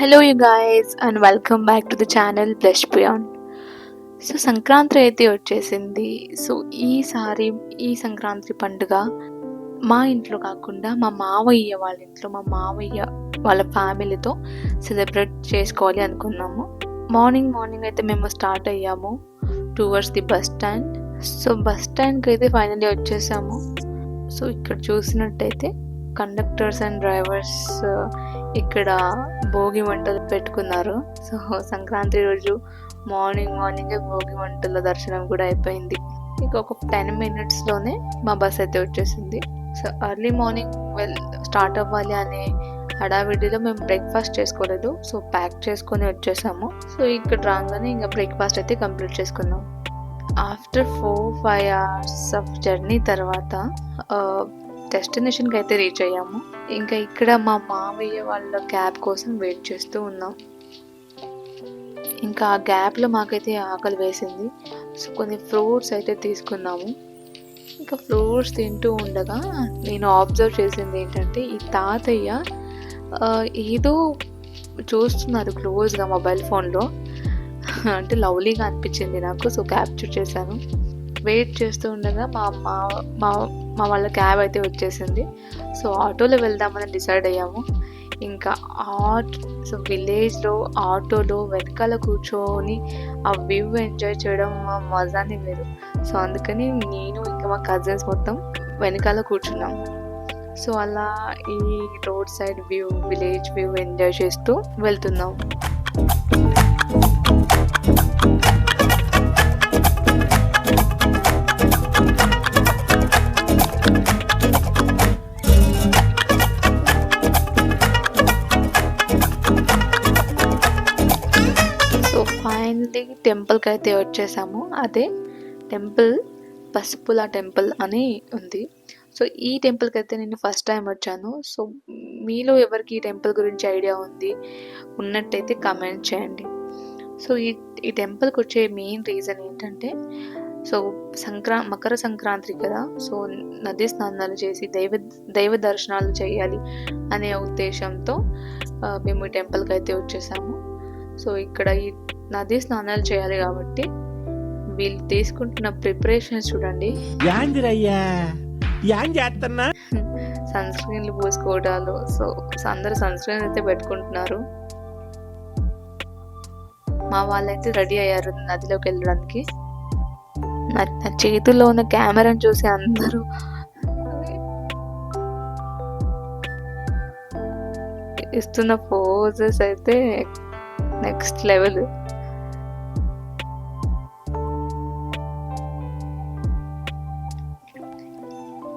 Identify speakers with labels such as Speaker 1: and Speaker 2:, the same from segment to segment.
Speaker 1: Hello, you guys, and welcome back to the channel Blush Beyond. So Sankranti అయితే వచ్చేసింది. So ఈసారి ఈ సంక్రాంతి పండుగ మా ఇంట్లో కాకుండా మా మావయ్య వాళ్ళ ఇంట్లో, మా మావయ్య వాళ్ళ ఫ్యామిలీతో సెలబ్రేట్ చేసుకోవాలి అనుకున్నాము. మార్నింగ్ అయితే మేము స్టార్ట్ అయ్యాము towards the bus stand. So bus స్టాండ్కి అయితే ఫైనల్లీ వచ్చేసాము. సో ఇక్కడ చూసినట్టయితే కండక్టర్స్ అండ్ డ్రైవర్స్ ఇక్కడ భోగి మంటలు పెట్టుకున్నారు. సో సంక్రాంతి రోజు మార్నింగే భోగి మంటల దర్శనం కూడా అయిపోయింది. ఇంకొక 10 minutesలోనే మా బస్ అయితే వచ్చేసింది. సో ఎర్లీ మార్నింగ్ స్టార్ట్ అవ్వాలి అనే హడావిడిలో మేము బ్రేక్ఫాస్ట్ చేసుకోలేదు. సో ప్యాక్ చేసుకొని వచ్చేసాము. సో ఇక్కడ రాగానే ఇంకా బ్రేక్ఫాస్ట్ అయితే కంప్లీట్ చేసుకున్నాం. ఆఫ్టర్ 4-5 hours ఆఫ్ జర్నీ తర్వాత డెస్టినేషన్కి అయితే రీచ్ అయ్యాము. ఇంకా ఇక్కడ మా మావయ్య వాళ్ళ క్యాబ్ కోసం వెయిట్ చేస్తూ ఉన్నాం. ఇంకా ఆ గ్యాప్లో మాకైతే ఆకలి వేసింది. సో కొన్ని ఫ్రూట్స్ అయితే తీసుకున్నాము. ఇంకా ఫ్రూట్స్ తింటూ ఉండగా నేను అబ్జర్వ్ చేసింది ఏంటంటే ఈ తాతయ్య ఏదో చూస్తున్నారు క్లోజ్గా మొబైల్ ఫోన్లో. అంటే లవ్లీగా అనిపించింది నాకు. సో క్యాప్చర్ చేశాను. వెయిట్ చేస్తూ ఉండగా మా వాళ్ళ క్యాబ్ అయితే వచ్చేసింది. సో ఆటోలో వెళ్దామని డిసైడ్ అయ్యాము. ఇంకా సో విలేజ్లో ఆటోలో వెనకాల కూర్చొని ఆ వ్యూ ఎంజాయ్ చేయడం మా మజానే వేరు. సో అందుకని నేను ఇంకా మా కజిన్స్ మొత్తం వెనకాల కూర్చున్నాం. సో అలా ఈ road side view, village view enjoy చేస్తూ వెళ్తున్నాం. ఫైనల్లీ టెంపుల్కి అయితే వచ్చేసాము. అదే టెంపుల్ పసుపుల టెంపుల్ అని ఉంది. సో ఈ టెంపుల్కి అయితే నేను ఫస్ట్ టైం వచ్చాను. సో మీలో ఎవరికి ఈ టెంపుల్ గురించి ఐడియా ఉన్నట్టయితే కామెంట్ చేయండి. సో ఈ టెంపుల్కి వచ్చే మెయిన్ రీజన్ ఏంటంటే, సో మకర సంక్రాంతి కదా. సో నదీ స్నానాలు చేసి దైవ దర్శనాలు చేయాలి అనే ఉద్దేశంతో మేము ఈ టెంపుల్కి అయితే వచ్చేసాము. సో ఇక్కడ ఈ నదీ స్నానాలు చేయాలి కాబట్టి వీళ్ళు తీసుకుంటున్న ప్రిపరేషన్స్ చూడండి. సన్ స్క్రీన్లు పూసుకోవడాలు. సో అందరూ సన్ స్క్రీన్ అయితే పెట్టుకుంటున్నారు. మా వాళ్ళైతే రెడీ అయ్యారు నదిలోకి వెళ్ళడానికి. నా చేతుల్లో ఉన్న కెమెరాని చూసి అందరూ ఇస్తున్న పోజెస్ అయితే నెక్స్ట్ లెవెల్.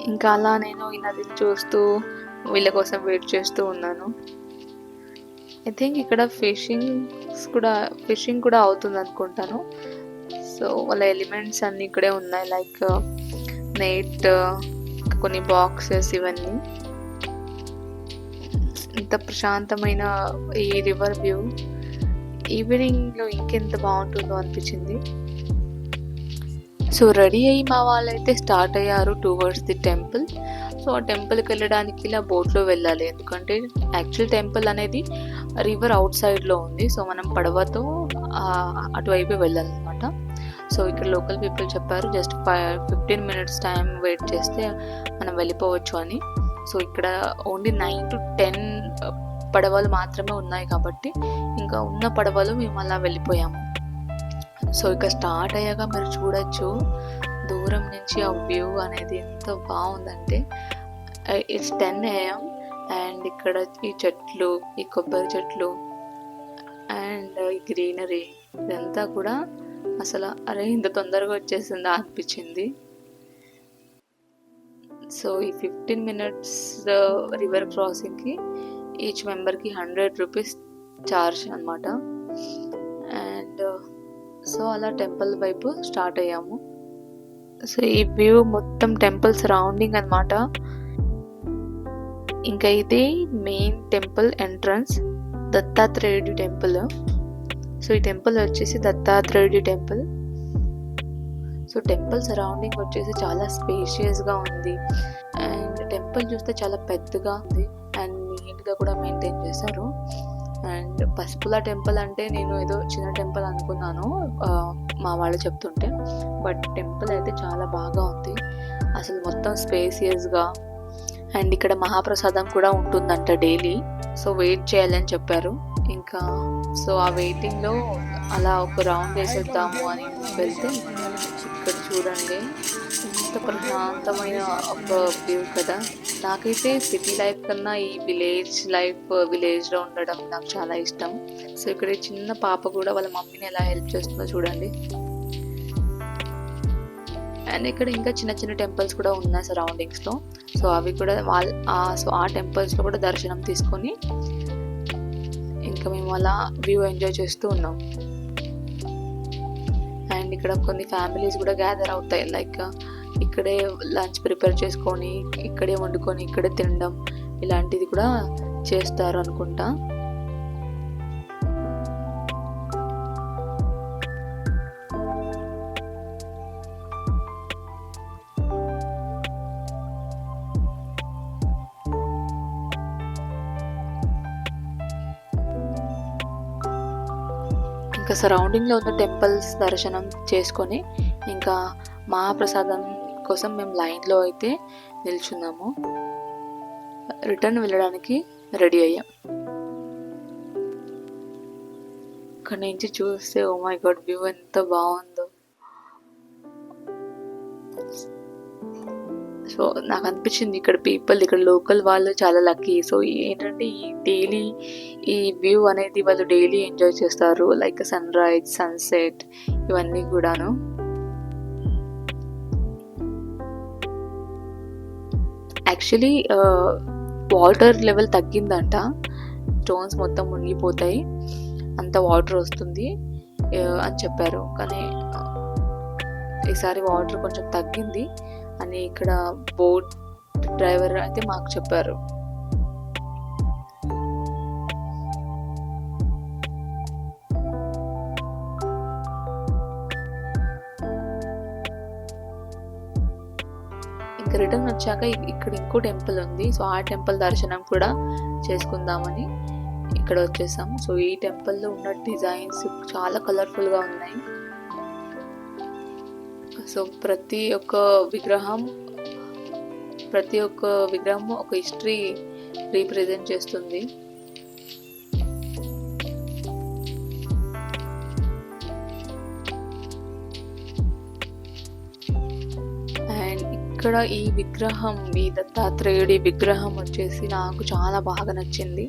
Speaker 1: ఇంకా అలా నేను ఈ నదిని చూస్తూ వీళ్ళ కోసం వెయిట్ చేస్తూ ఉన్నాను. ఐ థింక్ ఇక్కడ ఫిషింగ్ కూడా అవుతుంది అనుకుంటాను. సో వాళ్ళ ఎలిమెంట్స్ అన్నీ ఇక్కడే ఉన్నాయి, లైక్ నెట్, కొన్ని బాక్సెస్, ఇవన్నీ. ఇంత ప్రశాంతమైన ఈ రివర్ వ్యూ ఈవినింగ్లో ఇంకెంత బాగుంటుందో అనిపించింది. సో రెడీ అయ్యి మా వాళ్ళైతే స్టార్ట్ అయ్యారు టువర్డ్స్ ది టెంపుల్. సో ఆ టెంపుల్కి వెళ్ళడానికి ఇలా బోట్లో వెళ్ళాలి, ఎందుకంటే యాక్చువల్ టెంపుల్ అనేది రివర్ అవుట్ సైడ్లో ఉంది. సో మనం పడవతో అటువైపు వెళ్ళాలన్నమాట. సో ఇక్కడ లోకల్ పీపుల్ చెప్పారు జస్ట్ 15 minutes టైం వెయిట్ చేస్తే మనం వెళ్ళిపోవచ్చు అని. సో ఇక్కడ ఓన్లీ 9 to 10 పడవలు మాత్రమే ఉన్నాయి కాబట్టి ఇంకా ఉన్న పడవలు మేము అలా వెళ్ళిపోయాము. సో ఇక స్టార్ట్ అయ్యాక మీరు చూడొచ్చు దూరం నుంచి ఆ వ్యూ అనేది ఎంత బాగుందంటే. ఇట్స్ 10 AM అండ్ ఇక్కడ ఈ చెట్లు, ఈ కొబ్బరి చెట్లు అండ్ ఈ గ్రీనరీ ఇదంతా కూడా అసలు అరే ఇంత తొందరగా వచ్చేసిందా అనిపించింది. సో ఈ 15 minutes రివర్ క్రాసింగ్కి ఈచ్ మెంబర్కి 100 rupees ఛార్జ్ అనమాట. అండ్ సో అలా టెంపుల్ వైపు స్టార్ట్ అయ్యాము. సో ఈ వ్యూ మొత్తం టెంపుల్ సరౌండింగ్ అనమాట. ఇంకా ఇది మెయిన్ టెంపుల్ ఎంట్రన్స్, దత్తాత్రేయుడి టెంపుల్. సో ఈ టెంపుల్ వచ్చేసి దత్తాత్రేయుడి టెంపుల్. సో టెంపుల్ సరౌండింగ్ వచ్చేసి చాలా స్పేషియస్గా ఉంది అండ్ టెంపుల్ చూస్తే చాలా పెద్దగా ఉంది అండ్ నీట్గా కూడా మెయింటైన్ చేశారు. అండ్ పసుపుల టెంపుల్ అంటే నేను ఏదో చిన్న టెంపుల్ అనుకున్నాను మా వాళ్ళు చెప్తుంటే. బట్ టెంపుల్ అయితే చాలా బాగా ఉంది, అసలు మొత్తం స్పేసియస్గా. అండ్ ఇక్కడ మహాప్రసాదం కూడా ఉంటుందంట డైలీ, సో వెయిట్ చేయాలని చెప్పారు. ఇంకా సో ఆ వెయిటింగ్లో అలా ఒక రౌండ్ వేసేద్దాము అని వెళ్తే ఇక్కడ చూడండి ఎంత ప్రశాంతమైన ఒక వ్యూ కదా. నాకైతే సిటీ లైఫ్ కన్నా ఈ విలేజ్లో ఉండడం నాకు చాలా ఇష్టం. సో ఇక్కడ చిన్న పాప కూడా వాళ్ళ మమ్మీని ఎలా హెల్ప్ చేస్తుందో చూడండి. అండ్ ఇక్కడ ఇంకా చిన్న చిన్న టెంపుల్స్ కూడా ఉన్నాయి సరౌండింగ్స్లో. సో అవి కూడా ఆ టెంపుల్స్లో కూడా దర్శనం తీసుకొని ఇంకా మేము అలా వ్యూ ఎంజాయ్ చేస్తూ ఉన్నాం. అండ్ ఇక్కడ కొన్ని ఫ్యామిలీస్ కూడా గ్యాదర్ అవుతాయి, లైక్ ఇక్కడే లంచ్ ప్రిపేర్ చేసుకొని ఇక్కడే వండుకొని ఇక్కడే తినడం ఇలాంటిది కూడా చేస్తారు అనుకుంటా. ఇంకా సరౌండింగ్లో ఉన్న టెంపుల్స్ దర్శనం చేసుకొని ఇంకా మహాప్రసాదం కోసం మేము లైన్లో అయితే నిల్చున్నాము. రిటర్న్ వెళ్ళడానికి రెడీ అయ్యాం. ఇక్కడ నుంచి చూస్తే ఓ మై గాడ్ వ్యూ ఎంత బాగుందో. సో నాకు అనిపించింది ఇక్కడ లోకల్ వాళ్ళు చాలా లక్కీ. సో ఏంటంటే ఈ వ్యూ అనేది వాళ్ళు డైలీ ఎంజాయ్ చేస్తారు, లైక్ సన్ రైజ్ సన్సెట్ ఇవన్నీ కూడాను. యాక్చువల్లీ వాటర్ లెవెల్ తగ్గిందంట, స్టోన్స్ మొత్తం మునిగిపోతాయి, అంత వాటర్ వస్తుంది అని చెప్పారు. కానీ ఈసారి వాటర్ కొంచెం తగ్గింది అని ఇక్కడ బోట్ డ్రైవర్ అయితే మాకు చెప్పారు. ఇంకా రిటర్న్ వచ్చాక ఇక్కడ ఇంకో టెంపుల్ ఉంది, సో ఆ టెంపుల్ దర్శనం కూడా చేసుకుందామని ఇక్కడ వచ్చేసాం. సో ఈ టెంపుల్లో ఉన్న డిజైన్స్ చాలా కలర్ఫుల్గా ఉన్నాయి. సో ప్రతి ఒక్క విగ్రహం ఒక హిస్టరీ రీప్రజెంట్ చేస్తుంది. అండ్ ఇక్కడ ఈ దత్తాత్రేయుడి విగ్రహం వచ్చేసి నాకు చాలా బాగా నచ్చింది.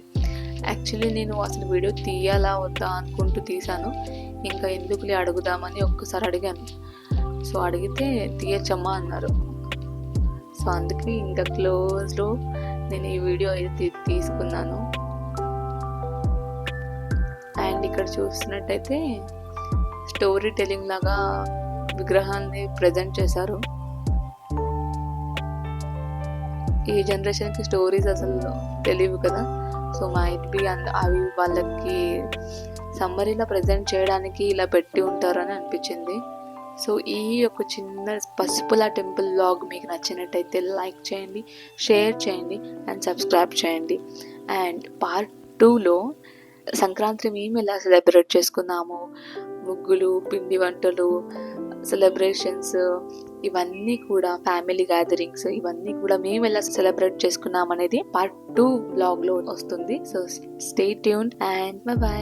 Speaker 1: యాక్చువల్లీ నేను అసలు వీడియో తీయాలా వద్దా అనుకుంటూ తీసాను, ఇంకా ఎందుకులే అడుగుదామని ఒక్కసారి అడిగాను. సో అడిగితే తీయచ్చమ్మా అన్నారు. సో అందుకే ఇంకా క్లోజ్లో నేను ఈ వీడియో అయితే తీసుకున్నాను. అండ్ ఇక్కడ చూసినట్టయితే స్టోరీ టెల్లింగ్ లాగా విగ్రహాన్ని ప్రజెంట్ చేశారు. ఈ జనరేషన్కి స్టోరీస్ అసలు తెలియవు కదా, సో మైట్ బి అవి వాళ్ళకి సమ్మరీలో ప్రజెంట్ చేయడానికి ఇలా పెట్టి ఉంటారని అనిపించింది. సో ఈ ఒక చిన్న పసుపుల టెంపుల్ వ్లాగ్ మీకు నచ్చినట్టయితే లైక్ చేయండి, షేర్ చేయండి అండ్ సబ్స్క్రైబ్ చేయండి. అండ్ పార్ట్ 2లో సంక్రాంతి మేము ఎలా సెలబ్రేట్ చేసుకున్నాము, ముగ్గులు, పిండి వంటలు, సెలబ్రేషన్స్ ఇవన్నీ కూడా, ఫ్యామిలీ గ్యాదరింగ్స్ ఇవన్నీ కూడా మేము ఎలా సెలబ్రేట్ చేసుకున్నాం అనేది పార్ట్ 2 వ్లాగ్లో వస్తుంది. So stay tuned and by.